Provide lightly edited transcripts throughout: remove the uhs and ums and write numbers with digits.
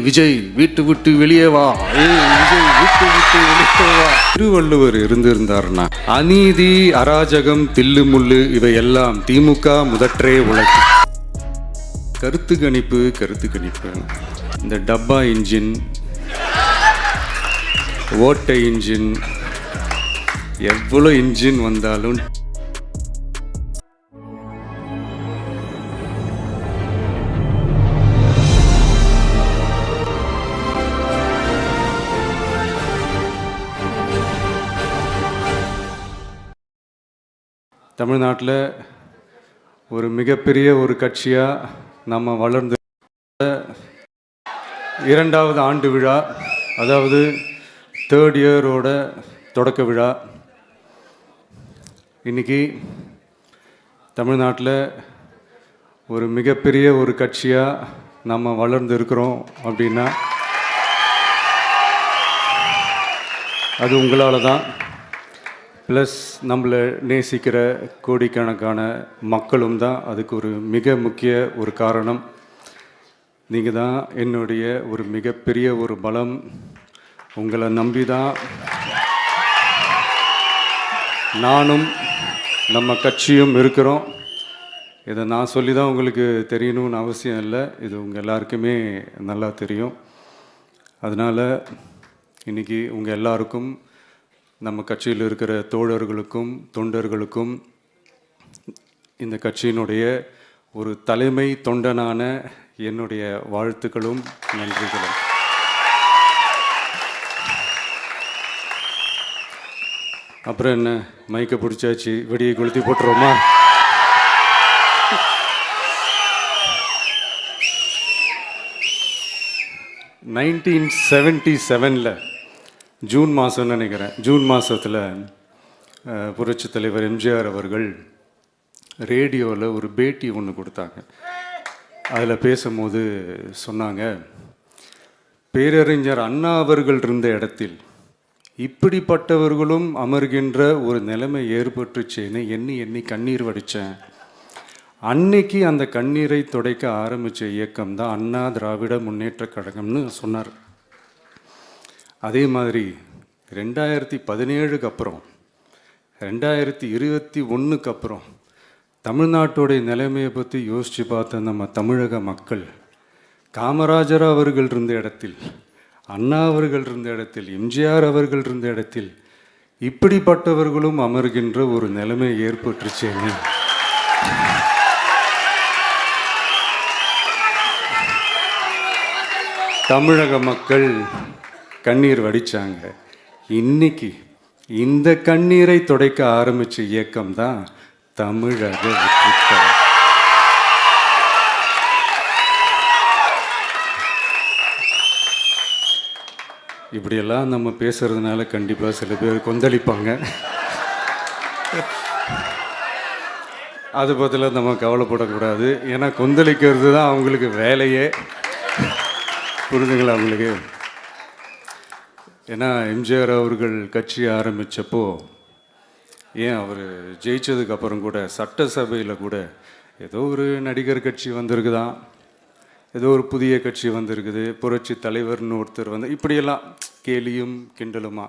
விஜய் வீட்டு விட்டு வெளியே வா, விஜய் வீட்டு விட்டு வெளியே வா. திருவள்ளுவர் இருந்திருந்தார்னா அநீதி, அராஜகம், தில்லு முள்ளு இவையெல்லாம் திமுக முதற்றே உலகு. கருத்து கணிப்பு இந்த டப்பா இன்ஜின், ஓட்டை இன்ஜின், எவ்வளோ இன்ஜின் வந்தாலும் தமிழ்நாட்டில் ஒரு மிகப்பெரிய ஒரு கட்சியாக நம்ம வளர்ந்து இரண்டாவது ஆண்டு விழா, அதாவது தேர்ட் இயரோட தொடக்க விழா. இன்றைக்கி தமிழ்நாட்டில் ஒரு மிகப்பெரிய ஒரு கட்சியாக நம்ம வளர்ந்து இருக்கிறோம் அப்படின்னா அது உங்களால் தான். ப்ளஸ் நம்மளை நேசிக்கிற கோடிக்கணக்கான மக்களும் தான் அதுக்கு ஒரு மிக முக்கிய ஒரு காரணம். நீங்கள் தான் என்னுடைய ஒரு மிகப்பெரிய ஒரு பலம். உங்களை நம்பி தான் நானும் நம்ம கட்சியும் இருக்கிறோம். இதை நான் சொல்லி தான் உங்களுக்கு தெரியணும்னு அவசியம் இல்லை, இது உங்கள் எல்லாருக்குமே நல்லா தெரியும். அதனால் இன்றைக்கி உங்கள் எல்லாருக்கும், நம்ம கட்சியில் இருக்கிற தோழர்களுக்கும் தொண்டர்களுக்கும், இந்த கட்சியினுடைய ஒரு தலைமை தொண்டனான என்னுடைய வாழ்த்துக்களும் நன்றிகளும். அப்புறம் என்ன, மைக்கை பிடிச்சாச்சு, வெடியை கொளுத்தி போட்டுருவோமா? (1977) ஜூன் மாதம்னு நினைக்கிறேன். ஜூன் மாதத்தில் புரட்சி தலைவர் எம்ஜிஆர் அவர்கள் ரேடியோவில் ஒரு பேட்டி ஒன்று கொடுத்தாங்க. அதில் பேசும்போது சொன்னாங்க, பேரறிஞர் அண்ணா அவர்கள் இருந்த இடத்தில் இப்படிப்பட்டவர்களும் அமர்கின்ற ஒரு நிலைமை ஏற்பட்டுச்சேன்னு எண்ணி எண்ணி கண்ணீர் வடித்தேன். அன்னைக்கு அந்த கண்ணீரை துடைக்க ஆரம்பித்த இயக்கம் தான் அண்ணா திராவிட முன்னேற்ற கழகம்னு சொன்னார். அதே மாதிரி 2017 அப்புறம் 2021 அப்புறம் தமிழ்நாட்டுடைய நிலைமையை பற்றி யோசித்து பார்த்த நம்ம தமிழக மக்கள், காமராஜர் அவர்கள் இருந்த இடத்தில், அண்ணா அவர்கள் இருந்த இடத்தில், எம்ஜிஆர் அவர்கள் இருந்த இடத்தில் இப்படிப்பட்டவர்களும் அமர்கின்ற ஒரு நிலைமை ஏற்பட்டுருச்சேன்னு தமிழக மக்கள் கண்ணீர் வடித்தாங்க. இன்னைக்கு இந்த கண்ணீரை துடைக்க ஆரம்பித்த இயக்கம் தான் தமிழக வெற்றிக்கழகம். இப்படியெல்லாம் நம்ம பேசுறதுனால கண்டிப்பாக சில பேர் கொந்தளிப்பாங்க. அது பதிலாக நம்ம கவலைப்படக்கூடாது. ஏன்னா கொந்தளிக்கிறது தான் அவங்களுக்கு வேலையே. புரிதுங்களா அவங்களுக்கு? ஏன்னா எம்ஜிஆர் அவர்கள் கட்சி ஆரம்பித்தப்போ, ஏன் அவர் ஜெயிச்சதுக்கப்புறம் கூட சட்டசபையில் கூட ஏதோ ஒரு நடிகர் கட்சி வந்திருக்குதான், ஏதோ ஒரு புதிய கட்சி வந்திருக்குது, புரட்சி தலைவர்னு ஒருத்தர் வந்து, இப்படியெல்லாம் கேலியும் கிண்டலுமா.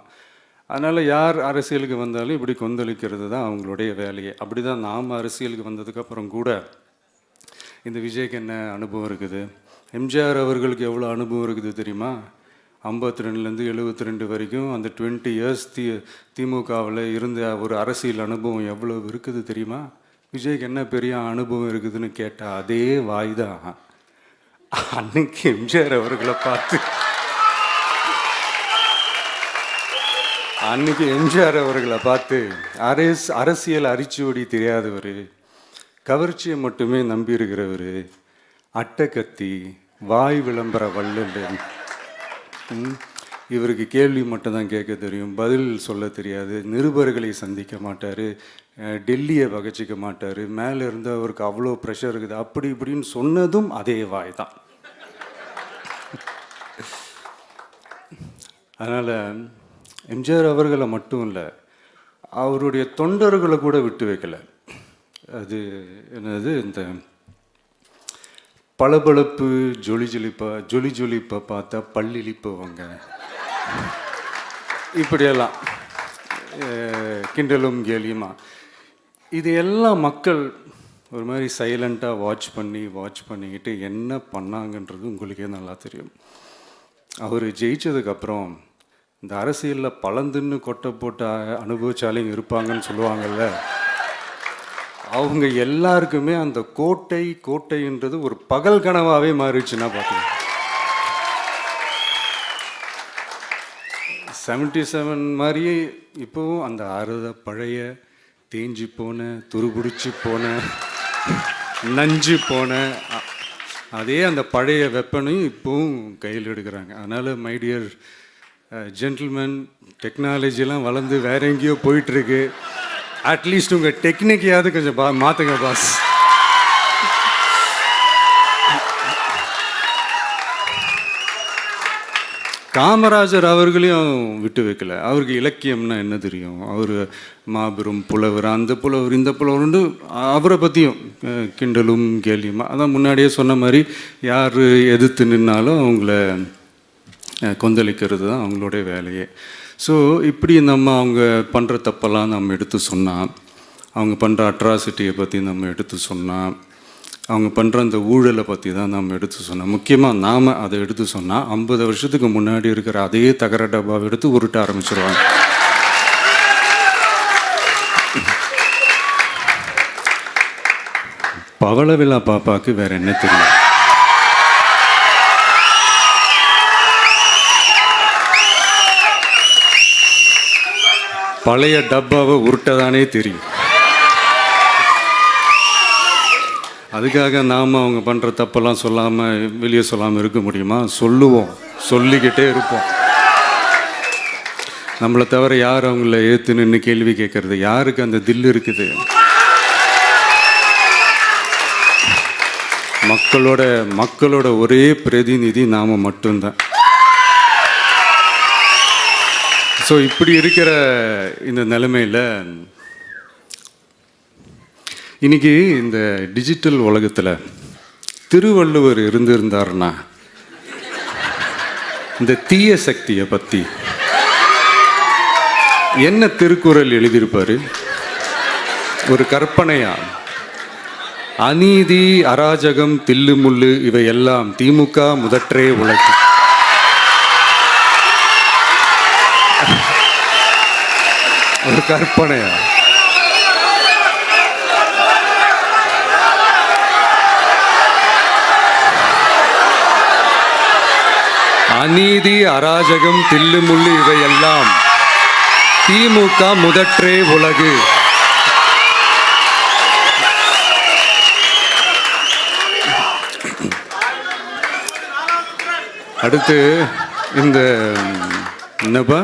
அதனால் யார் அரசியலுக்கு வந்தாலும் இப்படி கொந்தளிக்கிறது தான் அவங்களுடைய வேலையே. அப்படி தான் நாம் அரசியலுக்கு வந்ததுக்கப்புறம் கூட இந்த விஜய்க்கு என்ன அனுபவம் இருக்குது, எம்ஜிஆர் அவர்களுக்கு எவ்வளோ அனுபவம் இருக்குது தெரியுமா? 52லேருந்து 72 வரைக்கும் அந்த 20 இயர்ஸ் திமுகவில் இருந்த ஒரு அரசியல் அனுபவம் எவ்வளோ இருக்குது தெரியுமா? விஜய்க்கு என்ன பெரிய அனுபவம் இருக்குதுன்னு கேட்டால் அதே வாய் தான் அன்னைக்கு எம்ஜிஆர் அவர்களை பார்த்து, அன்னைக்கு எம்ஜிஆர் அவர்களை பார்த்து அரசியல் அரிச்சுவடி தெரியாதவர், கவர்ச்சியை மட்டுமே நம்பி இருக்கிறவர், அட்டைக்கத்தி, வாய் விளம்பர வள்ளல், இவருக்கு கேள்வி மட்டும்தான் கேட்க தெரியும், பதில் சொல்ல தெரியாது, நிருபர்களை சந்திக்க மாட்டார், டெல்லியை பகச்சிக்க மாட்டார், மேலே இருந்து அவருக்கு அவ்வளோ ப்ரெஷர் இருக்குது, அப்படி இப்படின்னு சொன்னதும் அதே வாய் தான். அதனால் எம்ஜிஆர் அவர்களை மட்டும் இல்லை, அவருடைய தொண்டர்களை கூட விட்டு வைக்கலை. அது என்னது, இந்த பளபளப்பு ஜொலி ஜொலிப்பை பார்த்தா பல்லிழிப்பவங்க, இப்படியெல்லாம் கிண்டலும் கேலியுமா. இது எல்லாம் மக்கள் ஒரு மாதிரி சைலண்ட்டாக வாட்ச் பண்ணிக்கிட்டு என்ன பண்ணாங்கன்றது உங்களுக்கே நல்லா தெரியும். அவர் ஜெயிச்சதுக்கப்புறம் இந்த அரசியலில் பழந்துன்னு கொட்டை போட்டு அனுபவிச்சாலையும் இருப்பாங்கன்னு சொல்லுவாங்கள்ல, அவங்க எல்லாருக்குமே அந்த கோட்டைன்றது ஒரு பகல் கனவாகவே மாறிடுச்சுன்னா பார்த்தீங்க. 77 மாதிரியே இப்போவும் அந்த பழைய தேஞ்சி போன, துருபிடிச்சி போன, நஞ்சு போன அதே அந்த பழைய வெப்பனையும் இப்போவும் கையில் எடுக்கிறாங்க. அதனால் மை டியர் ஜென்டில்மேன், டெக்னாலஜிலாம் வளர்ந்து வேற எங்கேயோ போயிட்டுருக்கு. அட்லீஸ்ட் உங்கள் டெக்னிக்கையாவது கொஞ்சம் மாற்றுங்க பாஸ். காமராஜர் அவர்களையும் விட்டு வைக்கல. அவருக்கு இலக்கியம்னா என்ன தெரியும், அவர் மாபெரும் புலவர், அந்த புலவர் இந்த புலவர்னு அவரை பற்றியும் கிண்டலும் கேலியுமா. அதான் முன்னாடியே சொன்ன மாதிரி யார் எதிர்த்து நின்னாலும் அவங்கள கொந்தளிக்கிறது தான் அவங்களுடைய வேலையே. ஸோ இப்படி அவங்க பண்ணுற தப்பெல்லாம் நம்ம எடுத்து சொன்னால், அவங்க பண்ணுற அட்ராசிட்டியை பற்றி நம்ம எடுத்து சொன்னால், அவங்க பண்ணுற அந்த ஊழலை பற்றி தான் நம்ம எடுத்து சொன்னோம். முக்கியமாக நாம் அதை எடுத்து சொன்னால் 50 வருஷத்துக்கு முன்னாடி இருக்கிற அதே தகர டப்பாவை எடுத்து உருட்ட ஆரம்பிச்சிருவாங்க. பவள விழா பாப்பாவுக்கு வேற என்ன தெரியும்? பழைய டப்பாவை உருட்டதானே தெரியும். அதுக்காக நாம் அவங்க பண்ணுற தப்பெல்லாம் சொல்லாமல் வெளியே சொல்லாமல் இருக்க முடியுமா? சொல்லுவோம், சொல்லிக்கிட்டே இருப்போம். நம்மளை தவிர யார் அவங்கள ஏற்று நின்று கேள்வி கேட்கறது? யாருக்கு அந்த தில் இருக்குது? மக்களோட ஒரே பிரதிநிதி நாம் மட்டும்தான். ஸோ இப்படி இருக்கிற இந்த நிலைமையில் இன்னைக்கு இந்த டிஜிட்டல் உலகத்தில் திருவள்ளுவர் இருந்திருந்தாருன்னா இந்த தீய சக்தியை பற்றி என்ன திருக்குறள் எழுதியிருப்பாரு? ஒரு கற்பனையா, அநீதி, அராஜகம், தில்லுமுள்ளு இவையெல்லாம் திமுக முதற்றே உலகு. ஒரு கற்பனையா? அநீதி, அராஜகம், தில்லுமுள்ளு இவையெல்லாம் திமுக முதற்றே உலகு. அடுத்து இந்த என்னப்பா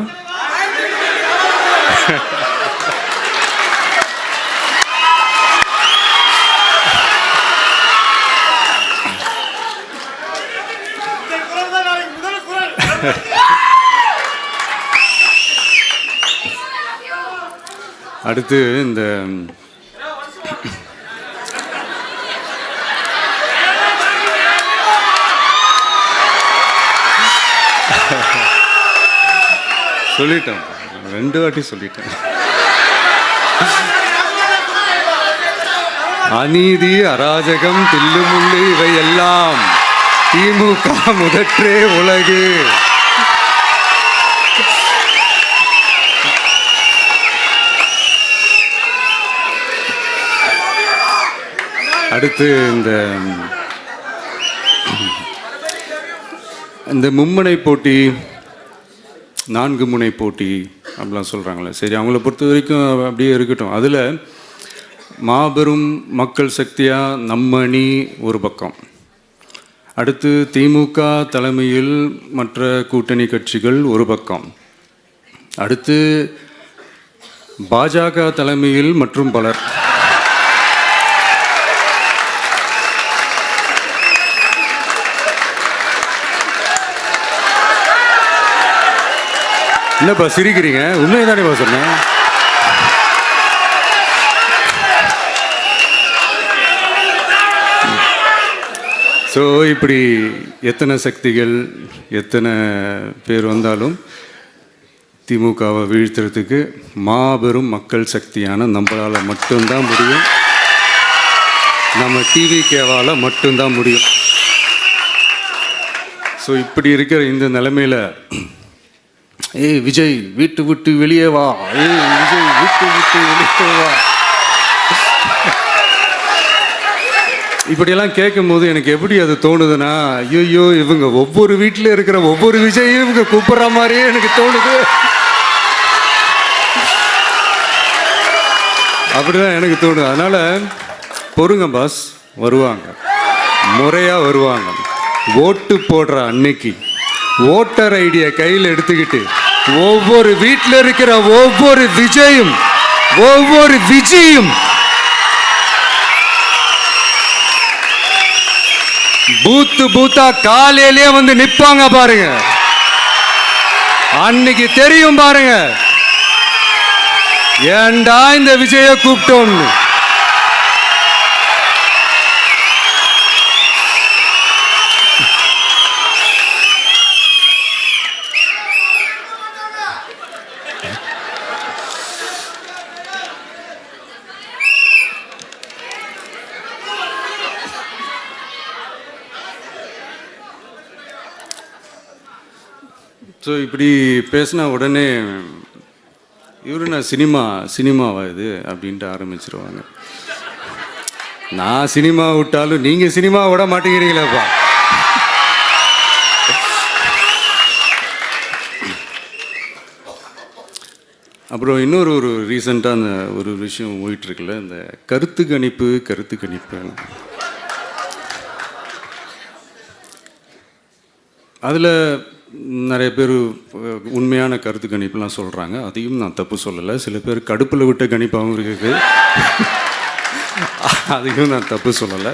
அடுத்து இந்த சொல்லிட்டேன், 2 வாட்டி சொல்லிட்டேன். அநீதி, அராஜகம், தில்லுமுள்ளு இவையெல்லாம் திமுக முதற்றே உலகு. அடுத்து இந்த மும்முனை போட்டி, 4 முனை போட்டி அப்படிலாம் சொல்கிறாங்களே, சரி அவங்கள பொறுத்த வரைக்கும் அப்படியே இருக்கட்டும். அதில் மாபெரும் மக்கள் சக்தியாக நம்ம அணி ஒரு பக்கம், அடுத்து திமுக தலைமையில் மற்ற கூட்டணி கட்சிகள் ஒரு பக்கம், அடுத்து பாஜக தலைமையில் மற்றும் பலர். என்னப்பா சிரிக்கிறீங்க? உண்மைதானேப்பா சொன்னேன். ஸோ இப்படி எத்தனை சக்திகள் எத்தனை பேர் வந்தாலும் திமுகவை வீழ்த்துறதுக்கு மாபெரும் மக்கள் சக்தியான நம்மளால் மட்டும்தான் முடியும். நம்ம டிவிகேவால் மட்டும்தான் முடியும். ஸோ இப்படி இருக்கிற இந்த நிலைமையில் ஏய் விஜய் வீட்டு விட்டு வெளியே வா, ஏய் விஜய் வீட்டு விட்டு வெளியே வா, இப்படியெல்லாம் கேட்கும்போது எனக்கு எப்படி அது தோணுதுன்னா, ஐயோ இவங்க ஒவ்வொரு வீட்டில் இருக்கிற ஒவ்வொரு விஜயும் இவங்க கூப்பிட்ற மாதிரியே எனக்கு தோணுது. அப்படிதான் எனக்கு தோணுது. அதனால பொறுங்க பாஸ், வருவாங்க, முறையாக வருவாங்க. ஓட்டு போடுற அன்னைக்கு ஓட்டர் ஐடியை கையில் எடுத்துக்கிட்டு ஒவ்வொரு வீட்டில் இருக்கிற ஒவ்வொரு விஜயும் ஒவ்வொரு விஜயும் பூத்து பூத்தா காலையிலேயே வந்து நிப்பாங்க பாருங்க. அன்னைக்கு தெரியும் பாருங்க, ஏண்டா இந்த விஜய கூப்பிட்டோம்னு. ஸோ இப்படி பேசினா உடனே இவரு நான் சினிமாவா இது அப்படின்ட்டு ஆரம்பிச்சிருவாங்க. நான் சினிமா விட்டாலும் நீங்கள் சினிமா விட மாட்டேங்கிறீங்களேப்பா. அப்புறம் இன்னொரு ரீசெண்டாக அந்த ஒரு விஷயம் போயிட்டுருக்குல்ல, இந்த கருத்து கணிப்பு அதில் நிறைய பேர் உண்மையான கருத்து கணிப்புலாம் சொல்கிறாங்க. அதையும் நான் தப்பு சொல்லலை. சில பேர் கடுப்பில் விட்ட கணிப்பாகவும் இருக்குது, அதையும் நான் தப்பு சொல்லலை.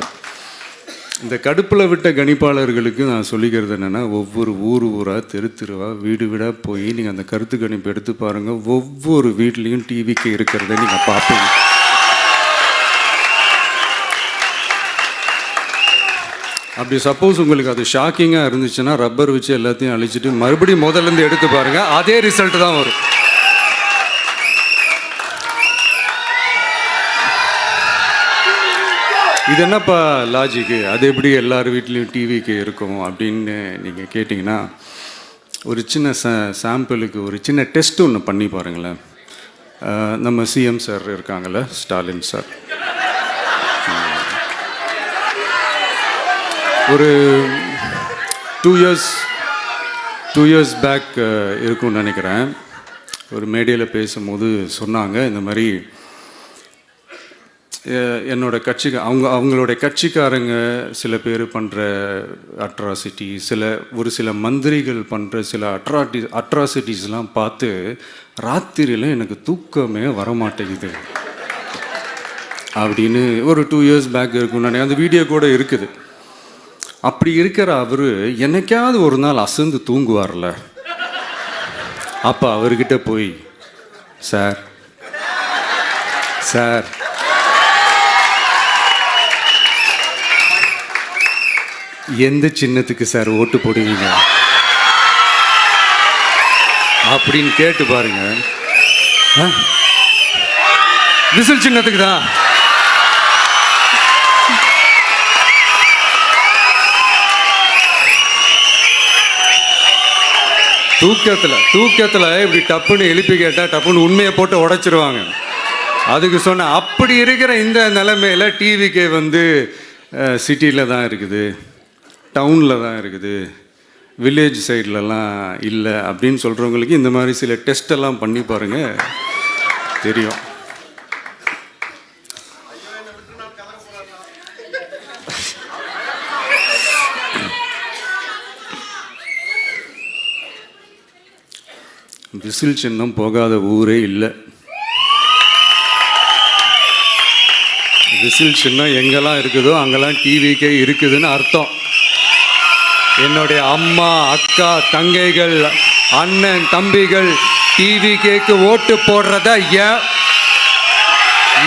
இந்த கடுப்பில் விட்ட கணிப்பாளர்களுக்கு நான் சொல்லிக்கிறது என்னென்னா, ஒவ்வொரு ஊராக தெருவா வீடு வீடாக போய் நீங்கள் அந்த கருத்து கணிப்பு எடுத்து பாருங்கள். ஒவ்வொரு வீட்லேயும் டிவிக்கு இருக்கிறத நீங்கள் பார்ப்பீங்க. அப்படி சப்போஸ் உங்களுக்கு அது ஷாக்கிங்காக இருந்துச்சுன்னா ரப்பர் வச்சு எல்லாத்தையும் அழிச்சிட்டு மறுபடியும் முதல்லேருந்து எடுத்து பாருங்கள், அதே ரிசல்ட் தான் வரும். இது என்னப்பா லாஜிக்கு, அது எப்படி எல்லார் வீட்லேயும் டிவிக்கு இருக்கும் அப்படின்னு நீங்கள் கேட்டிங்கன்னா, ஒரு சின்ன சாம்பிளுக்கு ஒரு சின்ன டெஸ்ட் ஒன்று பண்ணி பாருங்களேன். நம்ம சிஎம் சார் இருக்காங்கள்ல, ஸ்டாலின் சார், ஒரு 2 இயர்ஸ் பேக் இருக்கும்னு நினைக்கிறேன். ஒரு மேடையில் பேசும்போது சொன்னாங்க, இந்த மாதிரி என்னோட கட்சிக்கு அவங்களுடைய கட்சிக்காரங்க சில பேர் பண்ணுற அட்ராசிட்டி, ஒரு சில மந்திரிகள் பண்ணுற சில அட்ராசிட்டிஸ்லாம் பார்த்து ராத்திரியில் எனக்கு தூக்கமே வரமாட்டேங்குது அப்படின்னு ஒரு 2 இயர்ஸ் பேக் இருக்கும்னு நினைக்கிறேன். அந்த வீடியோ கூட இருக்குது. அப்படி இருக்கிற அவர் என்னைக்காவது ஒரு நாள் அசந்து தூங்குவார்ல, அப்போ அவர்கிட்ட போய், சார் எந்த சின்னத்துக்கு சார் ஓட்டு போடுவீங்க அப்படின்னு கேட்டு பாருங்க. விசில் சின்னத்துக்கு தான். தூக்கத்தில் இப்படி டப்புன்னு எழுப்பி கேட்டால் டப்புன்னு உண்மையை போட்டு உடைச்சிருவாங்க. அதுக்கு சொன்ன அப்படி இருக்கிற இந்த நிலைமையில் டிவிக்கே வந்து சிட்டியில் தான் இருக்குது, டவுனில் தான் இருக்குது, வில்லேஜ் சைட்லலாம் இல்லை அப்படின்னு சொல்கிறவங்களுக்கு இந்த மாதிரி சில டெஸ்டெல்லாம் பண்ணி பாருங்கள், தெரியும். விசில் சின்னம் போகாத ஊரே இல்லை. விசில் சின்னம் எங்கெல்லாம் இருக்குதோ அங்கெல்லாம் டிவிக்கே இருக்குதுன்னு அர்த்தம். என்னுடைய அம்மா, அக்கா, தங்கைகள், அண்ணன், தம்பிகள் டிவிக்கேக்கு ஓட்டு போடுறத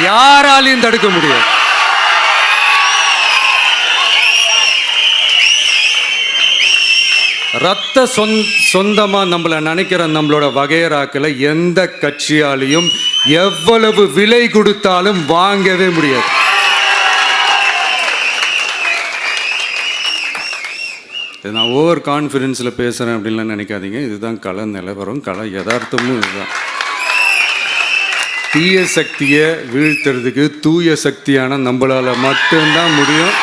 யாராலையும் தடுக்க முடியாது. ரத்த சொந்தமா நம்மளை நினைக்கிற நம்மளோட வகையறாக்களை எந்த கட்சியாலையும் எவ்வளவு விலை கொடுத்தாலும் வாங்கவே முடியாது. நான் ஓவர் கான்ஃபிடென்ஸில் பேசுகிறேன் அப்படின்லாம் நினைக்காதீங்க. இதுதான் கள நிலவரம், கள யதார்த்தமும் இதுதான். தீய சக்தியை வீழ்த்துறதுக்கு தூய சக்தியான நம்மளால் மட்டும்தான் முடியும்.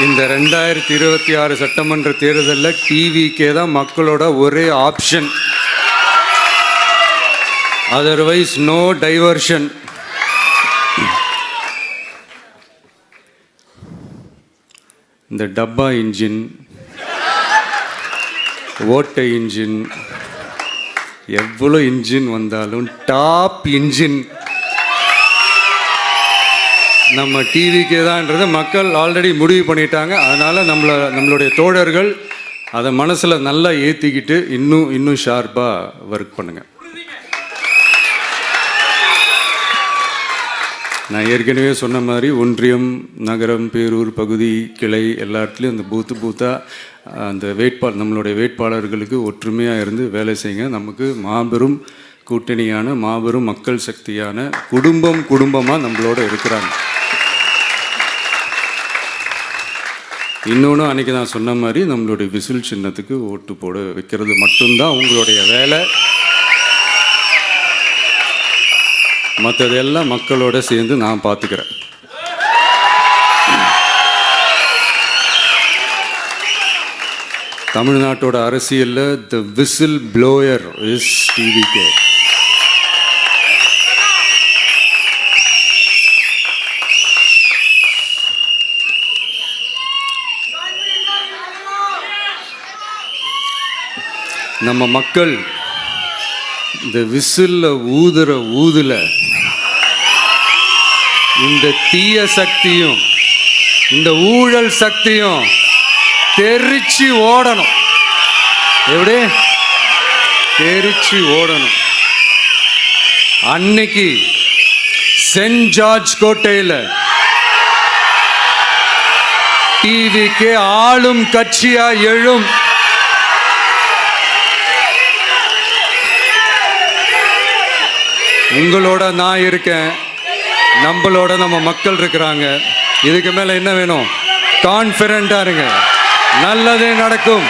இந்த 2026 சட்டமன்ற தேர்தலில் டிவிக்கே தான் மக்களோட ஒரே ஆப்ஷன். Otherwise no diversion. இந்த டப்பா இன்ஜின், ஓட்டை இன்ஜின், எவ்வளோ இன்ஜின் வந்தாலும் டாப் இன்ஜின் நம்ம டிவிக்கே தான்ன்றதை மக்கள் ஆல்ரெடி முடிவு பண்ணிட்டாங்க. அதனால் நம்மளுடைய தோழர்கள் அதை மனசில் நல்லா ஏற்றிக்கிட்டு இன்னும் ஷார்ப்பாக ஒர்க் பண்ணுங்கள். நான் ஏற்கனவே சொன்ன மாதிரி ஒன்றியம், நகரம், பேரூர், பகுதி, கிளை எல்லா இடத்துலையும் அந்த பூத்தாக அந்த நம்மளுடைய வேட்பாளர்களுக்கு ஒற்றுமையாக இருந்து வேலை செய்யுங்க. நமக்கு மாபெரும் கூட்டணியான மாபெரும் மக்கள் சக்தியான குடும்பமாக நம்மளோட இருக்கிறாங்க. இன்னொன்று அன்றைக்கி நான் சொன்ன மாதிரி நம்மளுடைய விசில் சின்னத்துக்கு ஓட்டு போட வைக்கிறது மட்டும்தான் உங்களுடைய வேலை. மற்றதெல்லாம் மக்களோட சேர்ந்து நான் பார்த்துக்கிறேன். தமிழ்நாட்டோட அரசியலில் த விசில் ப்ளோயர் இஸ் டிவிகே. நம்ம மக்கள் இந்த விசில்ல ஊதுல இந்த தீய சக்தியும் இந்த ஊழல் சக்தியும் தெரிச்சு ஓடணும். எப்படி தெரிச்சு ஓடணும்? அன்னைக்கு சென்ட் ஜார்ஜ் கோட்டையில் டிவிக்கு ஆளும் கட்சியா எழும். உங்களோட நான் இருக்கேன், நம்மளோட நம்ம மக்கள் இருக்கிறாங்க. இதுக்கு மேலே என்ன வேணும்? கான்ஃபிடென்ட்டாக இருங்க, நல்லதே நடக்கும்.